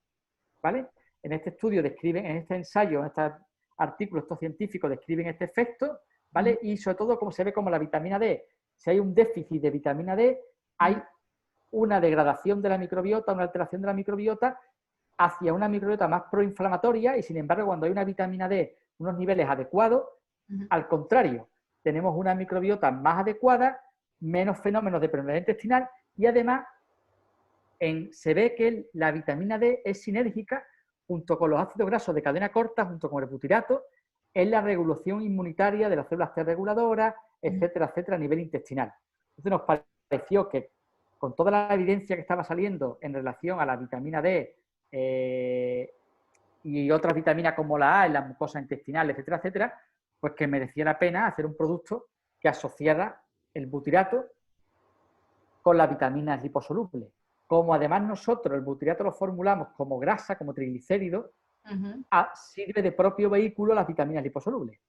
¿vale? En este estudio describen, en este ensayo, en este artículo, estos científicos describen este efecto, ¿vale? Y sobre todo cómo se ve como la vitamina D, si hay un déficit de vitamina D, hay una degradación de la microbiota, una alteración de la microbiota hacia una microbiota más proinflamatoria y, sin embargo, cuando hay una vitamina D, unos niveles adecuados, al contrario, tenemos una microbiota más adecuada, menos fenómenos de permeabilidad intestinal y además se ve que la vitamina D es sinérgica junto con los ácidos grasos de cadena corta, junto con el butirato, en la regulación inmunitaria de las células T reguladoras, etcétera, etcétera, a nivel intestinal. Entonces nos pareció que con toda la evidencia que estaba saliendo en relación a la vitamina D y otras vitaminas como la A en las mucosas intestinales, etcétera, etcétera, pues que merecía la pena hacer un producto que asociara el butirato con las vitaminas liposolubles. Como además nosotros el butirato lo formulamos como grasa, como triglicéridos, sirve de propio vehículo a las vitaminas liposolubles.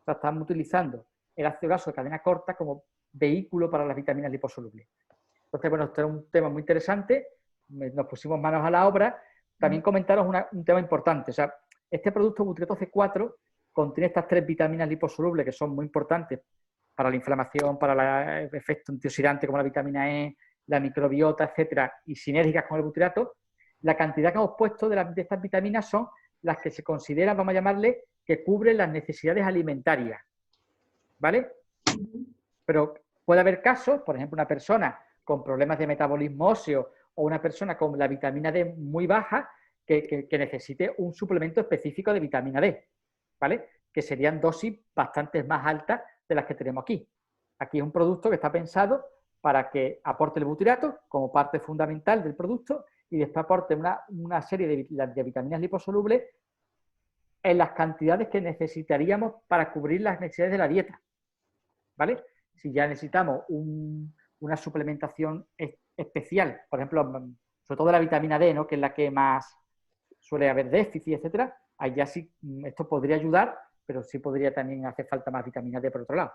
O sea, estamos utilizando el ácido graso de cadena corta como vehículo para las vitaminas liposolubles. Entonces, bueno, esto es un tema muy interesante, nos pusimos manos a la obra. También comentaros un tema importante. O sea, este producto butirato C4 contiene estas 3 vitaminas liposolubles que son muy importantes para la inflamación, para el efecto antioxidante como la vitamina E, la microbiota, etcétera, y sinérgicas con el butirato. La cantidad que hemos puesto de estas vitaminas son las que se consideran, vamos a llamarle, que cubren las necesidades alimentarias, ¿vale? Pero puede haber casos, por ejemplo, una persona con problemas de metabolismo óseo o una persona con la vitamina D muy baja que necesite un suplemento específico de vitamina D, ¿vale? Que serían dosis bastante más altas de las que tenemos aquí. Aquí es un producto que está pensado para que aporte el butirato como parte fundamental del producto y después aporte una serie de vitaminas liposolubles en las cantidades que necesitaríamos para cubrir las necesidades de la dieta, ¿vale? Si ya necesitamos una suplementación especial, por ejemplo, sobre todo la vitamina D, ¿no? Que es la que más suele haber déficit, etcétera, ahí ya sí, esto podría ayudar, pero sí podría también hacer falta más vitamina D por otro lado,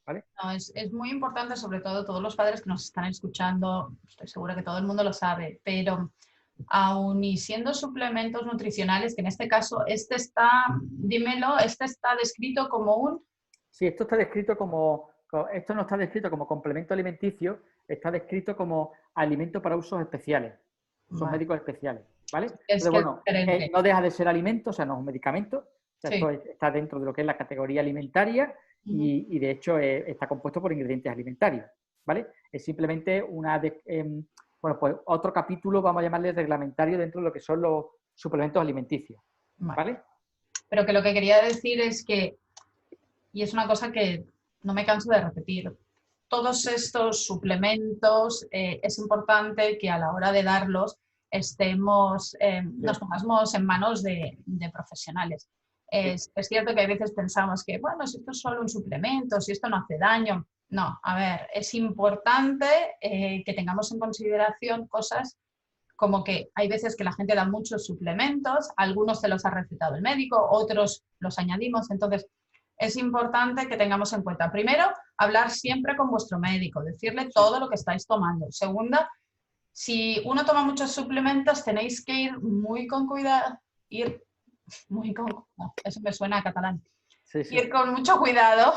¿vale? No, es muy importante, sobre todo todos los padres que nos están escuchando, estoy segura que todo el mundo lo sabe, pero aun y siendo suplementos nutricionales, que en este caso, este está descrito como un... Sí, esto está descrito esto no está descrito como complemento alimenticio, está descrito como alimento para usos especiales, usos médicos especiales, ¿vale? Es Pero que bueno, no deja de ser alimento, o sea, no es un medicamento, o sea, sí. esto está dentro de lo que es la categoría alimentaria y de hecho está compuesto por ingredientes alimentarios, ¿vale? Es simplemente bueno, pues otro capítulo, vamos a llamarle reglamentario dentro de lo que son los suplementos alimenticios, ¿vale? Pero que lo que quería decir es que, y es una cosa que no me canso de repetir, todos estos suplementos es importante que a la hora de darlos nos pongamos en manos de profesionales. Es cierto que a veces pensamos que, bueno, si esto es solo un suplemento, si esto no hace daño. No, a ver, es importante que tengamos en consideración cosas como que hay veces que la gente da muchos suplementos, algunos se los ha recetado el médico, otros los añadimos, entonces es importante que tengamos en cuenta, primero, hablar siempre con vuestro médico, decirle todo lo que estáis tomando. Segunda, si uno toma muchos suplementos, tenéis que ir muy con cuidado, no, eso me suena a catalán, Sí, sí. ir con mucho cuidado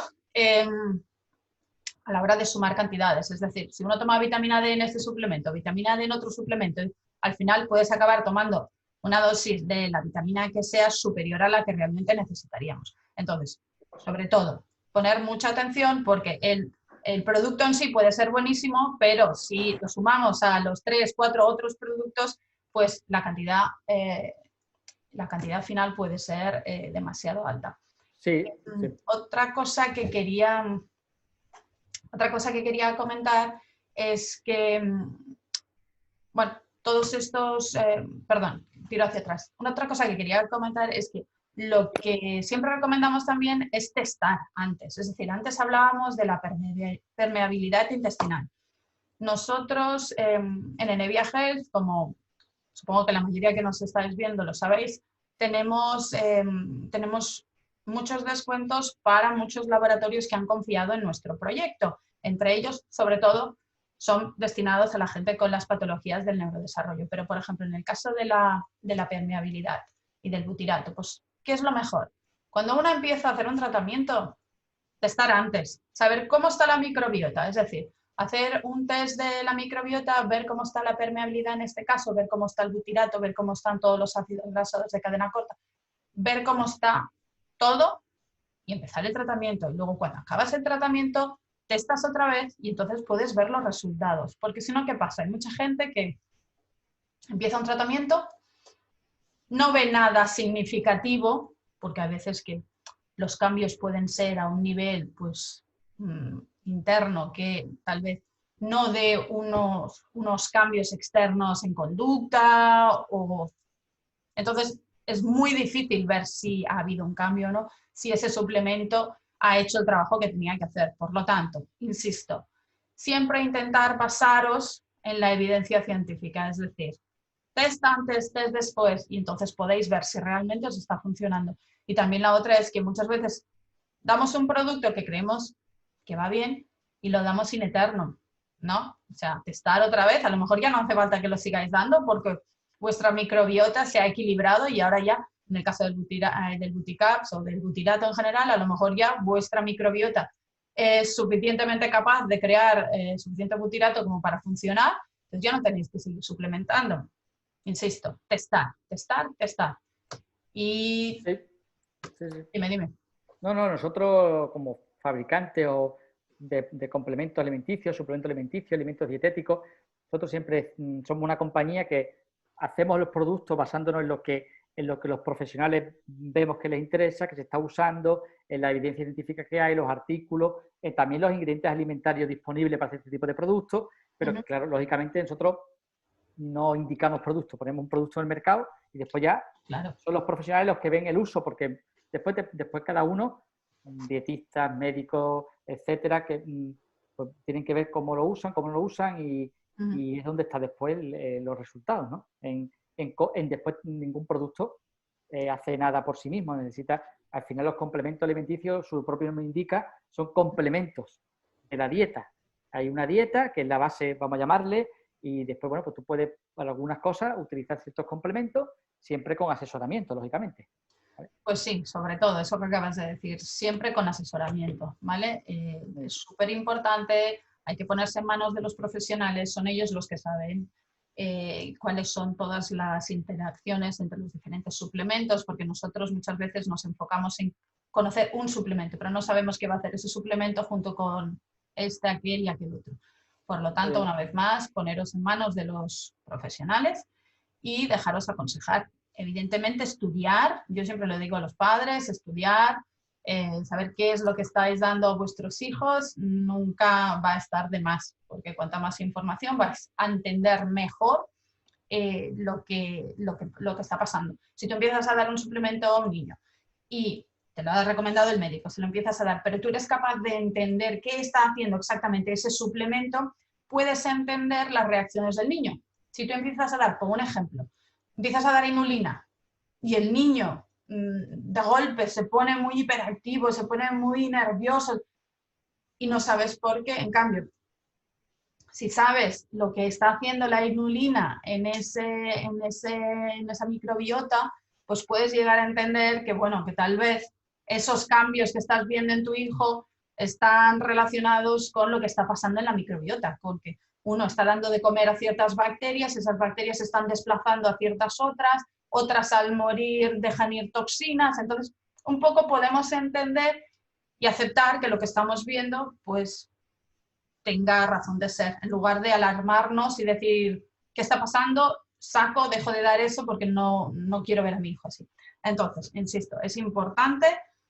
a la hora de sumar cantidades. Es decir, si uno toma vitamina D en este suplemento, vitamina D en otro suplemento, al final puedes acabar tomando una dosis de la vitamina que sea superior a la que realmente necesitaríamos. Entonces, sobre todo, poner mucha atención porque el producto en sí puede ser buenísimo, pero si lo sumamos a los 3, 4 otros productos, pues la cantidad final puede ser demasiado alta. Sí, sí. Otra cosa que quería comentar es que, bueno, todos estos, perdón, tiro hacia atrás. Una otra cosa que quería comentar es que lo que siempre recomendamos también es testar antes. Es decir, antes hablábamos de la permeabilidad intestinal. Nosotros en Enevia Health, como supongo que la mayoría que nos estáis viendo lo sabéis, tenemos muchos descuentos para muchos laboratorios que han confiado en nuestro proyecto. Entre ellos, sobre todo, son destinados a la gente con las patologías del neurodesarrollo. Pero, por ejemplo, en el caso de la permeabilidad y del butirato, pues, ¿qué es lo mejor? Cuando uno empieza a hacer un tratamiento, testar antes, saber cómo está la microbiota, es decir, hacer un test de la microbiota, ver cómo está la permeabilidad en este caso, ver cómo está el butirato, ver cómo están todos los ácidos grasos de cadena corta, ver cómo está todo y empezar el tratamiento. Y luego cuando acabas el tratamiento, testas otra vez y entonces puedes ver los resultados. Porque si no, ¿qué pasa? Hay mucha gente que empieza un tratamiento, no ve nada significativo, porque a veces que los cambios pueden ser a un nivel pues, interno que tal vez no dé unos cambios externos en conducta. Entonces, es muy difícil ver si ha habido un cambio o no, si ese suplemento ha hecho el trabajo que tenía que hacer. Por lo tanto, insisto, siempre intentar basaros en la evidencia científica, es decir, test antes, test después, y entonces podéis ver si realmente os está funcionando. Y también la otra es que muchas veces damos un producto que creemos que va bien y lo damos in eterno, ¿no? O sea, testar otra vez, a lo mejor ya no hace falta que lo sigáis dando porque vuestra microbiota se ha equilibrado y ahora ya, en el caso del Buticaps o del butirato en general, a lo mejor ya vuestra microbiota es suficientemente capaz de crear suficiente butirato como para funcionar, entonces ya no tenéis que seguir suplementando. Insisto, testar, testar, testar. Y Sí, sí, sí. dime. No, nosotros como fabricantes o de complementos alimenticios, suplementos alimenticios, alimentos dietéticos, nosotros siempre somos una compañía que hacemos los productos basándonos en lo que los profesionales vemos que les interesa, que se está usando, en la evidencia científica que hay, los artículos, también los ingredientes alimentarios disponibles para este tipo de productos, pero que, claro, lógicamente nosotros no indicamos productos, ponemos un producto en el mercado y después ya son los profesionales los que ven el uso, porque después cada uno, dietistas, médicos, etcétera, que pues, tienen que ver cómo lo usan y es donde está después los resultados, ¿no? Después ningún producto hace nada por sí mismo, necesita, al final los complementos alimenticios, su propio nombre indica, son complementos de la dieta. Hay una dieta que es la base, vamos a llamarle, y después, bueno, pues tú puedes, para algunas cosas, utilizar ciertos complementos, siempre con asesoramiento, lógicamente. ¿Vale? Pues sí, sobre todo eso que acabas de decir, siempre con asesoramiento, ¿vale? Es súper importante, hay que ponerse en manos de los profesionales, son ellos los que saben cuáles son todas las interacciones entre los diferentes suplementos, porque nosotros muchas veces nos enfocamos en conocer un suplemento, pero no sabemos qué va a hacer ese suplemento junto con aquel y aquel otro. Por lo tanto, una vez más, poneros en manos de los profesionales y dejaros aconsejar. Evidentemente, estudiar, yo siempre lo digo a los padres, estudiar, saber qué es lo que estáis dando a vuestros hijos, nunca va a estar de más, porque cuanta más información vais a entender mejor lo que está pasando. Si tú empiezas a dar un suplemento a un niño y te lo ha recomendado el médico, se lo empiezas a dar, pero tú eres capaz de entender qué está haciendo exactamente ese suplemento, puedes entender las reacciones del niño. Si tú empiezas a dar, pongo un ejemplo, empiezas a dar inulina y el niño de golpe se pone muy hiperactivo, se pone muy nervioso y no sabes por qué, en cambio, si sabes lo que está haciendo la inulina en esa microbiota, pues puedes llegar a entender que, bueno, que tal vez esos cambios que estás viendo en tu hijo están relacionados con lo que está pasando en la microbiota, porque uno está dando de comer a ciertas bacterias, esas bacterias se están desplazando a ciertas otras al morir dejan ir toxinas, entonces un poco podemos entender y aceptar que lo que estamos viendo, pues tenga razón de ser, en lugar de alarmarnos y decir, ¿qué está pasando? Saco, dejo de dar eso porque no quiero ver a mi hijo así. Entonces, insisto, es importante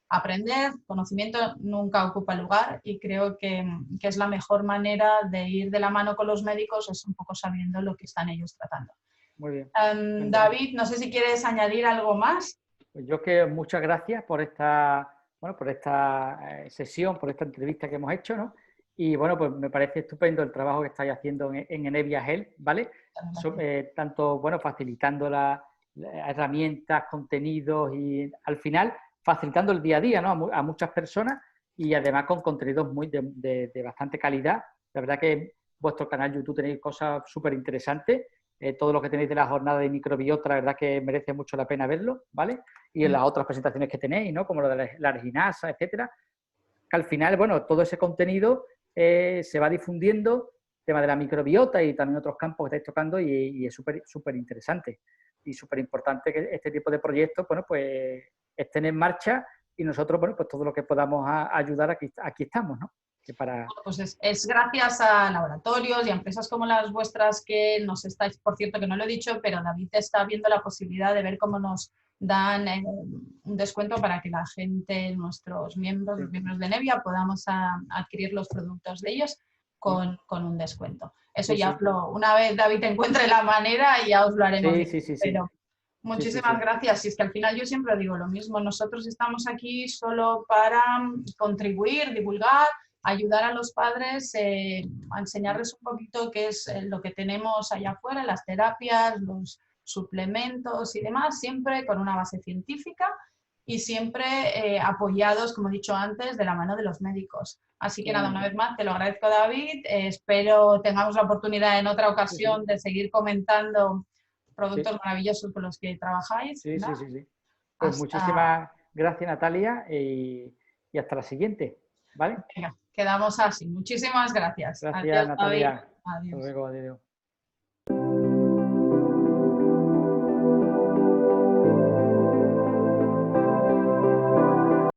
aprender, conocimiento nunca ocupa lugar y creo que es la mejor manera de ir de la mano con los médicos, es un poco sabiendo lo que están ellos tratando. Muy bien. David, no sé si quieres añadir algo más. Pues yo que muchas gracias por esta, bueno, por esta sesión, por esta entrevista que hemos hecho, ¿no? Y bueno, pues me parece estupendo el trabajo que estáis haciendo en Enevia Health, ¿vale? Tanto, bueno, facilitando las herramientas, contenidos y al final facilitando el día a día, ¿no? A muchas personas y además con contenidos muy de bastante calidad. La verdad que en vuestro canal YouTube tenéis cosas súper interesantes. Todo lo que tenéis de la jornada de microbiota, la verdad que merece mucho la pena verlo, ¿vale? Y en las otras presentaciones que tenéis, ¿no? Como lo de la arginasa, etcétera. Que al final, bueno, todo ese contenido se va difundiendo, tema de la microbiota y también otros campos que estáis tocando y es súper interesante y súper importante que este tipo de proyectos, bueno, pues estén en marcha y nosotros, bueno, pues todo lo que podamos ayudar aquí estamos, ¿no? Que para... Pues es gracias a laboratorios y a empresas como las vuestras que nos estáis, por cierto que no lo he dicho, pero David está viendo la posibilidad de ver cómo nos dan un descuento para que la gente, nuestros miembros, los miembros de Enevia, podamos adquirir los productos de ellos con un descuento. Eso sí, ya una vez David encuentre la manera, ya os lo haremos. Sí. Pero muchísimas gracias. Y es que al final yo siempre digo lo mismo, nosotros estamos aquí solo para contribuir, divulgar, ayudar a los padres a enseñarles un poquito qué es lo que tenemos allá afuera, las terapias, los suplementos y demás, siempre con una base científica y siempre apoyados, como he dicho antes, de la mano de los médicos. Así que nada, una vez más, te lo agradezco, David. Espero tengamos la oportunidad en otra ocasión de seguir comentando productos maravillosos con los que trabajáis. Sí. Pues muchísimas gracias, Natalia, y hasta la siguiente. ¿Vale? Venga, quedamos así. Muchísimas gracias. Gracias, Adiós, Natalia. David. Adiós. Hasta luego, adiós.